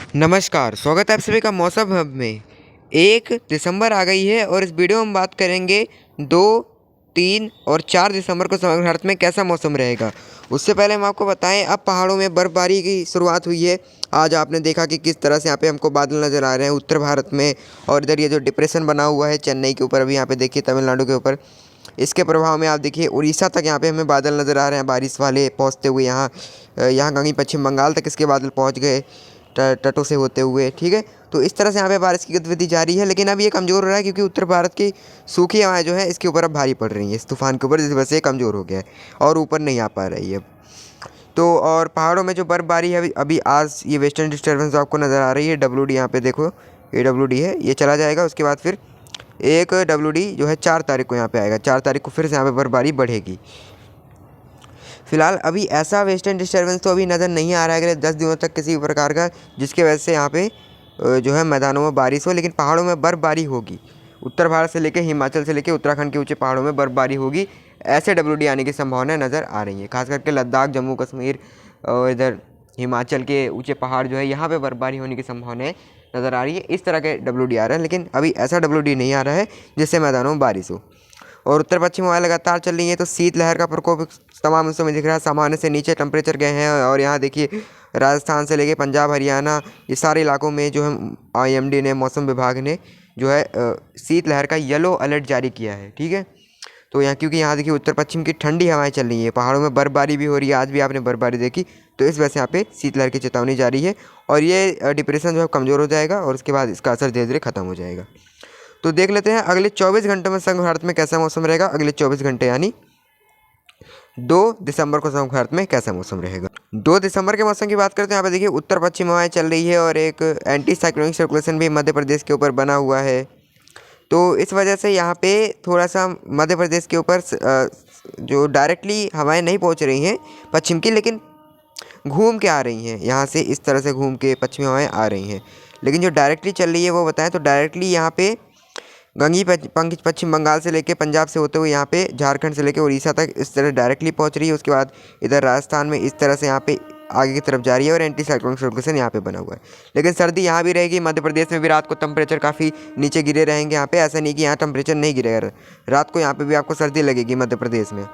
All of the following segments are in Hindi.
नमस्कार, स्वागत है आप सभी का मौसम हब में। 1 दिसंबर आ गई है और इस वीडियो में हम बात करेंगे 2, 3 और 4 दिसंबर को समग्र भारत में कैसा मौसम रहेगा। उससे पहले हम आपको बताएं, अब पहाड़ों में बर्फबारी की शुरुआत हुई है। आज आपने देखा कि किस तरह से यहाँ पे हमको बादल नज़र आ रहे हैं उत्तर भारत में, और इधर ये जो डिप्रेशन बना हुआ है चेन्नई के ऊपर, अभी यहाँ पे देखिए तमिलनाडु के ऊपर, इसके प्रभाव में आप देखिए उड़ीसा तक यहाँ पे हमें बादल नज़र आ रहे हैं बारिश वाले पहुँचते हुए। यहाँ कहीं पश्चिम बंगाल तक इसके बादल पहुँच गए तटों से होते हुए। ठीक है, तो इस तरह से यहाँ पे बारिश की गतिविधि जारी है, लेकिन अब ये कमज़ोर हो रहा है क्योंकि उत्तर भारत की सूखी हवाएं जो है इसके ऊपर अब भारी पड़ रही हैं, इस तूफान के ऊपर, जिस वजह से ये कमज़ोर हो गया है और ऊपर नहीं आ पा रही है। तो और पहाड़ों में जो बर्फबारी है अभी आज ये वेस्टर्न डिस्टर्बेंस आपको नज़र आ रही है, WD यहाँ पे देखो, ये WD है, ये चला जाएगा। उसके बाद फिर एक WD जो है 4 तारीख को यहाँ पे आएगा। 4 तारीख को फिर से यहाँ पे बर्फबारी बढ़ेगी। फिलहाल अभी ऐसा वेस्टर्न डिस्टर्बेंस तो अभी नज़र नहीं आ रहा है अगले 10 दिनों तक किसी भी प्रकार का, जिसके वजह से यहाँ पे जो है मैदानों में बारिश हो, लेकिन पहाड़ों में बर्फबारी होगी। उत्तर भारत से लेकर हिमाचल से लेकर उत्तराखंड के ऊंचे पहाड़ों में बर्फबारी होगी। ऐसे WD आने की संभावनाएं नज़र आ रही हैं, खास करके लद्दाख, जम्मू कश्मीर और इधर हिमाचल के ऊंचे पहाड़ जो है यहाँ पे बर्फबारी होने की संभावनाएं नज़र आ रही है। इस तरह के WD आ रहे हैं, लेकिन अभी ऐसा WD नहीं आ रहा है जिससे मैदानों में बारिश हो। और उत्तर पश्चिम हवाएं लगातार चल रही हैं, तो शीतलहर का प्रकोप तमाम हिस्सों में दिख रहा है। सामान्य से नीचे टेम्परेचर गए हैं, और यहाँ देखिए राजस्थान से लेके पंजाब, हरियाणा, ये सारे इलाकों में जो है IMD ने, मौसम विभाग ने जो है शीतलहर का येलो अलर्ट जारी किया है। ठीक है, तो यहाँ क्योंकि यहाँ देखिए उत्तर पश्चिम की ठंडी हवाएं चल रही हैं, पहाड़ों में बर्फबारी भी हो रही है, आज भी आपने बर्फबारी देखी, तो इस वजह से यहाँ पे शीतलहर की चेतावनी जारी है। और ये डिप्रेशन जो है कमज़ोर हो जाएगा और उसके बाद इसका असर धीरे धीरे खत्म हो जाएगा। तो देख लेते हैं अगले 24 घंटों में समग्र भारत में कैसा मौसम रहेगा। अगले 24 घंटे यानी 2 दिसंबर को समग्र भारत में कैसा मौसम रहेगा। 2 दिसंबर के मौसम की बात करते हैं, यहाँ पे देखिए उत्तर पश्चिम हवाएं चल रही है और एक एंटी साइक्लोनिक सर्कुलेशन भी मध्य प्रदेश के ऊपर बना हुआ है। तो इस वजह से यहाँ पे थोड़ा सा मध्य प्रदेश के ऊपर जो डायरेक्टली हवाएं नहीं पहुँच रही हैं पश्चिम की, लेकिन घूम के आ रही हैं, यहाँ से इस तरह से घूम के पश्चिमी हवाएं आ रही हैं। लेकिन जो डायरेक्टली चल रही है वो बताएं, तो डायरेक्टली यहाँ पे गंगी पंखी पश्चिम बंगाल से लेके पंजाब से होते हुए यहाँ पे झारखंड से लेके उड़ीसा तक इस तरह डायरेक्टली पहुँच रही है। उसके बाद इधर राजस्थान में इस तरह से यहाँ पे आगे की तरफ जा रही है और एंटी साइक्लोनिक सर्कुलेशन यहाँ पे बना हुआ है। लेकिन सर्दी यहाँ भी रहेगी। मध्य प्रदेश में भी रात को टेम्परेचर काफ़ी नीचे गिरे रहेंगे। यहाँ पे ऐसा नहीं कि यहाँ टेम्परेचर नहीं गिरेगा, रात को यहाँ पे भी आपको सर्दी लगेगी मध्य प्रदेश में।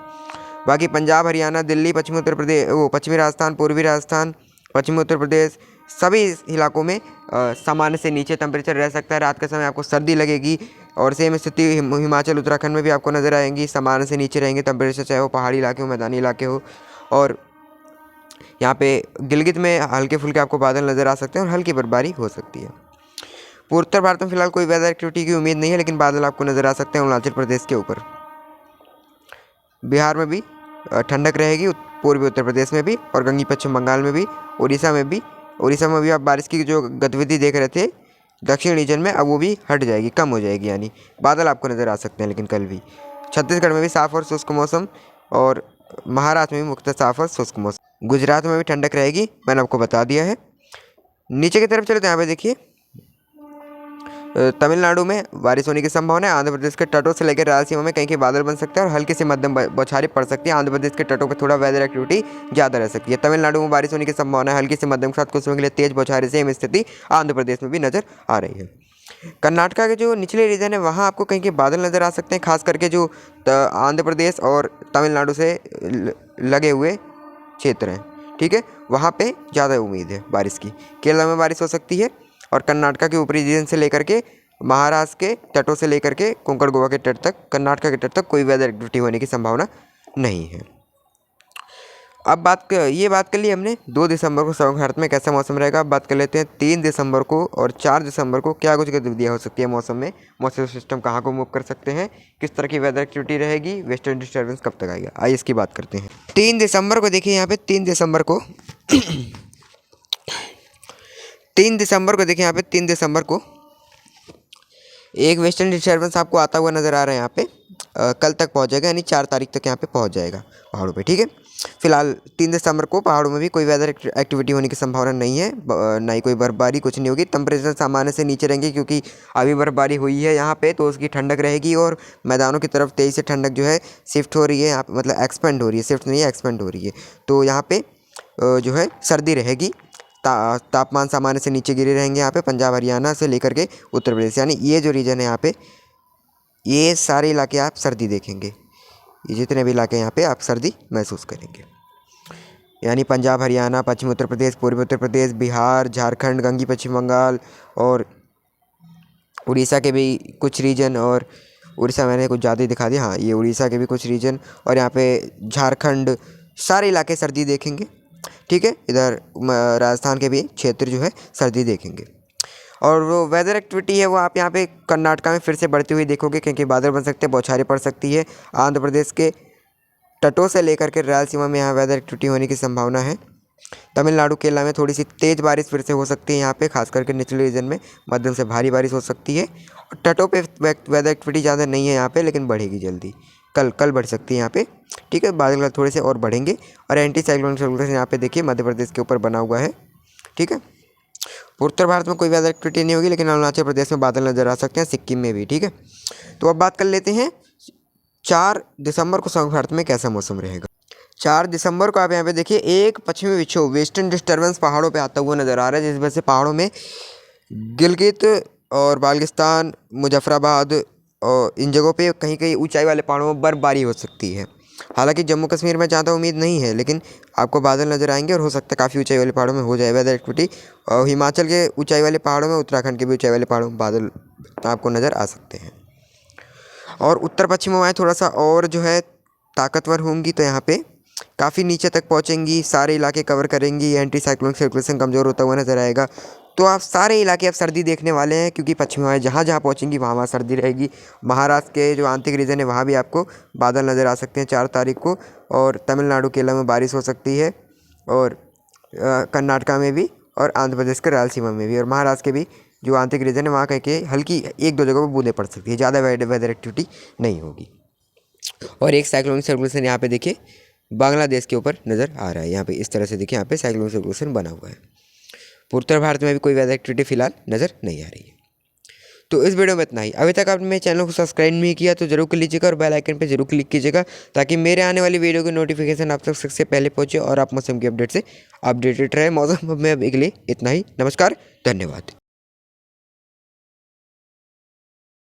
बाकी पंजाब, हरियाणा, दिल्ली, पश्चिमी उत्तर प्रदेश, पश्चिमी राजस्थान, पूर्वी राजस्थान, पश्चिमी उत्तर प्रदेश, सभी इलाकों में सामान्य से नीचे टेम्परेचर रह सकता है। रात के समय आपको सर्दी लगेगी। और सेम स्थिति हिमाचल, उत्तराखंड में भी आपको नज़र आएंगी, सामान्य से नीचे रहेंगे टेम्परेचर, चाहे वो पहाड़ी इलाके हो, मैदानी इलाके हो। और यहाँ पे गिलगित में हल्के फुल्के आपको बादल नज़र आ सकते हैं और हल्की बर्फबारी हो सकती है। पूर्व उत्तर भारत में फिलहाल कोई वेदर एक्टिविटी की उम्मीद नहीं है, लेकिन बादल आपको नज़र आ सकते हैं अरुणाचल प्रदेश के ऊपर। बिहार में भी ठंडक रहेगी, पूर्वी उत्तर प्रदेश में भी, और गंगी पश्चिम बंगाल में भी, उड़ीसा में भी। उड़ीसा में भी आप बारिश की जो गतिविधि देख रहे थे दक्षिण रीजन में, अब वो भी हट जाएगी, कम हो जाएगी, यानी बादल आपको नज़र आ सकते हैं। लेकिन कल भी छत्तीसगढ़ में भी साफ और शुष्क मौसम, और महाराष्ट्र में भी मुख्यतः साफ और शुष्क मौसम। गुजरात में भी ठंडक रहेगी, मैंने आपको बता दिया है। नीचे की तरफ चले तो यहाँ पे देखिए तमिलनाडु में बारिश होने की संभावना है। आंध्र प्रदेश के तटों से लेकर रायलसीमा में कहीं कहीं बादल बन सकते हैं और हल्की से मध्यम बौछारें पड़ सकती है। आंध्र प्रदेश के तटों पर थोड़ा वेदर एक्टिविटी ज़्यादा रह सकती है। तमिलनाडु में बारिश होने की संभावना है, हल्की से मध्यम के साथ कुछ समय के लिए तेज बौछारें। सेम स्थिति आंध्र प्रदेश में भी नजर आ रही है। कर्नाटका के जो निचले रीजन है वहाँ आपको कहीं कहीं बादल नज़र आ सकते हैं, खास करके जो आंध्र प्रदेश और तमिलनाडु से लगे हुए क्षेत्र हैं। ठीक है, वहाँ पे ज़्यादा उम्मीद है बारिश की। केरला में बारिश हो सकती है, और कर्नाटका के ऊपरी रीजन से लेकर के महाराष्ट्र के तटों से लेकर के कोंकण गोवा के तट तक, कर्नाटका के तट तक कोई वेदर एक्टिविटी होने की संभावना नहीं है। अब ये बात कर ली हमने 2 दिसंबर को समग्र भारत में कैसा मौसम रहेगा। अब बात कर लेते हैं 3 दिसंबर को और 4 दिसंबर को क्या कुछ गतिविधियाँ हो सकती है मौसम में, मौसम सिस्टम कहाँ को मूव कर सकते हैं, किस तरह की वेदर एक्टिविटी रहेगी, वेस्टर्न डिस्टर्बेंस कब तक आएगा। आइए इसकी बात करते हैं। 3 दिसंबर को देखिए यहाँ पे 3 दिसंबर को 3 दिसंबर को देखिए यहाँ पे 3 दिसंबर को एक वेस्टर्न डिस्टर्बेंस आपको आता हुआ नज़र आ रहा है। यहाँ पे कल तक पहुँच जाएगा, यानी 4 तारीख तक यहाँ पे पहुँच जाएगा पहाड़ों पे। ठीक है, फिलहाल 3 दिसंबर को पहाड़ों में भी कोई वेदर एक्टिविटी होने की संभावना नहीं है, ना ही कोई बर्फबारी, कुछ नहीं होगी। टेम्परेचर सामान्य से नीचे रहेंगे क्योंकि अभी बर्फबारी हुई है यहाँ पे, तो उसकी ठंडक रहेगी और मैदानों की तरफ तेज़ी से ठंडक जो है शिफ्ट हो रही है, यहाँ पे मतलब एक्सपेंड हो रही है, शिफ्ट नहीं है एक्सपेंड हो रही है। तो यहाँ पे जो है सर्दी रहेगी तापमान सामान्य से नीचे गिरे रहेंगे यहाँ पे पंजाब हरियाणा से लेकर के उत्तर प्रदेश, यानी ये जो रीजन है यहाँ पे ये सारे इलाके आप सर्दी देखेंगे। ये जितने भी इलाके यहाँ पे आप सर्दी महसूस करेंगे, यानी पंजाब हरियाणा, पश्चिमी उत्तर प्रदेश, पूर्वी उत्तर प्रदेश, बिहार, झारखंड, गंगी पश्चिम बंगाल और उड़ीसा के भी कुछ रीजन, और उड़ीसा मैंने कुछ ज़्यादा ही दिखा दिया, हाँ ये उड़ीसा के भी कुछ रीजन, और यहाँ पे झारखंड, सारे इलाके सर्दी देखेंगे। ठीक है, इधर राजस्थान के भी क्षेत्र जो है सर्दी देखेंगे। और वो वेदर एक्टिविटी है वो आप यहाँ पे कर्नाटका में फिर से बढ़ती हुई देखोगे, क्योंकि बादल बन सकते हैं, बौछारें पड़ सकती है। आंध्र प्रदेश के तटों से लेकर के रायलसीमा में यहाँ वेदर एक्टिविटी होने की संभावना है। तमिलनाडु केरला में थोड़ी सी तेज़ बारिश फिर से हो सकती है, यहाँ पे खास करके निचले रीजन में मध्यम से भारी बारिश हो सकती है। और तटों पे वेदर एक्टिविटी ज़्यादा नहीं है यहाँ पे, लेकिन बढ़ेगी जल्दी, कल बढ़ सकती है यहाँ पे। ठीक है, बादल थोड़े से और बढ़ेंगे। और एंटी साइक्लोनिक सर्कुलेशन यहाँ पे देखिए मध्य प्रदेश के ऊपर बना हुआ है। ठीक है, उत्तर भारत में कोई वेदर एक्टिविटी नहीं होगी, लेकिन अरुणाचल प्रदेश में बादल नजर आ सकते हैं, सिक्किम में भी। ठीक है, तो अब बात कर लेते हैं 4 दिसंबर को समग्र भारत में कैसा मौसम रहेगा। 4 दिसंबर को आप यहाँ पे देखिए एक पश्चिमी विक्षोभ वेस्टर्न डिस्टर्बेंस पहाड़ों पे आता हुआ नज़र आ रहा है, जिस वजह से पहाड़ों में गिलगित और बाल्टिस्तान, मुजफ्फराबाद और इन जगहों पे कहीं कहीं ऊंचाई वाले पहाड़ों में बर्फबारी हो सकती है। हालांकि जम्मू कश्मीर में ज़्यादा उम्मीद नहीं है, लेकिन आपको बादल नज़र आएंगे और हो सकता है काफ़ी ऊंचाई वाले पहाड़ों में हो जाए वेदर एक्टिविटी। और हिमाचल के ऊंचाई वाले पहाड़ों में, उत्तराखंड के भी ऊंचाई वाले पहाड़ों में बादल आपको नज़र आ सकते हैं। और उत्तर पश्चिम हवाएं थोड़ा सा और जो है ताकतवर होंगी, तो यहाँ पे काफ़ी नीचे तक पहुँचेंगी, सारे इलाके कवर करेंगी। एंटी साइक्लोनिक सर्कुलेशन कमज़ोर होता हुआ नजर आएगा, तो आप सारे इलाके अब सर्दी देखने वाले हैं, क्योंकि पश्चिमी हवाएं जहाँ जहाँ पहुँचेंगी वहाँ वहाँ सर्दी रहेगी। महाराष्ट्र के जो आंतरिक रीजन है वहाँ भी आपको बादल नज़र आ सकते हैं 4 तारीख को। और तमिलनाडु केरला में बारिश हो सकती है, और कर्नाटका में भी, और आंध्र प्रदेश के रायलसीमा में भी, और महाराष्ट्र के भी जो आंतरिक रीजन है वहाँ कह के हल्की 1-2 जगहों पर बूंदें पड़ सकती है, ज़्यादा वेदर एक्टिविटी नहीं होगी। और एक साइक्लोनिक सर्कुलेशन यहाँ पे देखिए बांग्लादेश के ऊपर नज़र आ रहा है, यहाँ पे इस तरह से देखिए यहाँ पे साइक्लोनिक सर्कुलेशन बना हुआ है। उत्तर भारत में भी कोई वेदर एक्टिविटी फिलहाल नज़र नहीं आ रही है। तो इस वीडियो में इतना ही। अभी तक आपने मेरे चैनल को सब्सक्राइब नहीं किया तो जरूर कर लीजिएगा, और बेल आइकन पे जरूर क्लिक कीजिएगा, ताकि मेरे आने वाली वीडियो की नोटिफिकेशन आप तक सबसे पहले पहुंचे और आप मौसम की अपडेट से अपडेटेड रहे। मौसम में अभी के लिए इतना ही। नमस्कार, धन्यवाद।